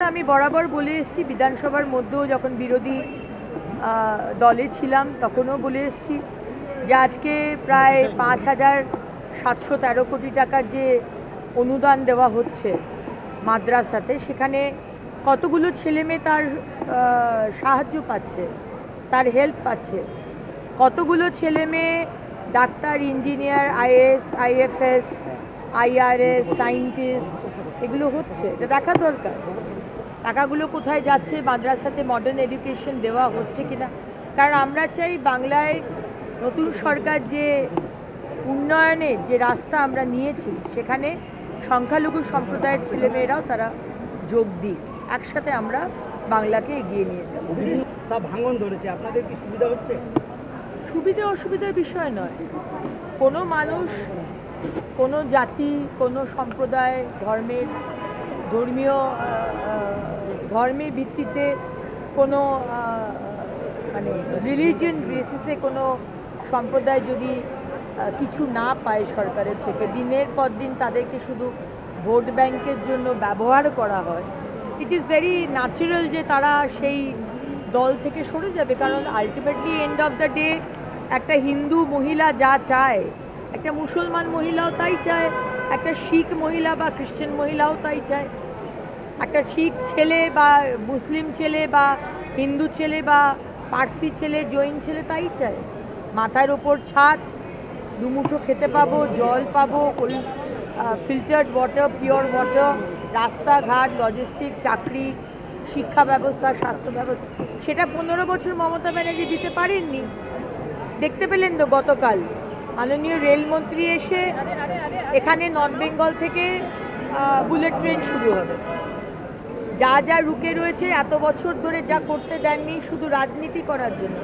আমি বরাবর বলে এসেছি, বিধানসভার মধ্যেও যখন বিরোধী দলে ছিলাম তখনও বলে এসেছি যে আজকে প্রায় 5,713 কোটি টাকার যে অনুদান দেওয়া হচ্ছে মাদ্রাসাতে, সেখানে কতগুলো ছেলেমেয়ে তার সাহায্য পাচ্ছে, তার হেল্প পাচ্ছে। কতগুলো ছেলেমেয়ে doctor, engineer, IAS, IFS, IRS, scientist এগুলো হচ্ছে, এটা দেখা দরকার। টাকাগুলো কোথায় যাচ্ছে, মাদ্রাসাতে মডার্ন এডুকেশন দেওয়া হচ্ছে কিনা। কারণ আমরা চাই বাংলায় নতুন সরকার যে উন্নয়নের যে রাস্তা আমরা নিয়েছি, সেখানে সংখ্যালঘু সম্প্রদায়ের ছেলেমেয়েরাও তারা যোগ দিক, একসাথে আমরা বাংলাকে এগিয়ে নিয়ে যাব। তা ভাঙন ধরেছে, আপনাদের কি সুবিধা হচ্ছে? সুবিধে অসুবিধার বিষয় নয়। কোনো মানুষ, কোনো জাতি, কোনো সম্প্রদায়, ধর্মের ভিত্তিতে, কোনো মানে রিলিজিয়ন বেসিসে কোনো সম্প্রদায় যদি কিছু না পায় সরকারের থেকে, দিনের পর দিন তাদেরকে শুধু ভোট ব্যাংকের জন্য ব্যবহার করা হয়, ইট ইজ ভেরি ন্যাচারাল যে তারা সেই দল থেকে সরে যাবে। কারণ ultimately end of the day একটা হিন্দু মহিলা যা চায়, একটা মুসলমান মহিলাও তাই চায়, একটা শিখ মহিলা বা খ্রিশ্চান মহিলাও তাই চায়, একটা শিখ ছেলে বা মুসলিম ছেলে বা হিন্দু ছেলে বা পার্সি ছেলে, জৈন ছেলে তাই চায়। মাথার ওপর ছাদ, দুমুঠো খেতে পাবো, জল পাবো, ফিল্টার্ড ওয়াটার, পিওর ওয়াটার, রাস্তাঘাট, লজিস্টিক, চাকরি, শিক্ষা ব্যবস্থা, স্বাস্থ্য ব্যবস্থা, সেটা 15 বছর মমতা ব্যানার্জি দিতে পারেননি। দেখতে পেলেন তো গতকাল মাননীয় রেলমন্ত্রী এসে এখানে নর্থ বেঙ্গল থেকে বুলেট ট্রেন শুরু হবে। যা যা রুকে রয়েছে এত বছর ধরে, যা করতে দেননি শুধু রাজনীতি করার জন্য।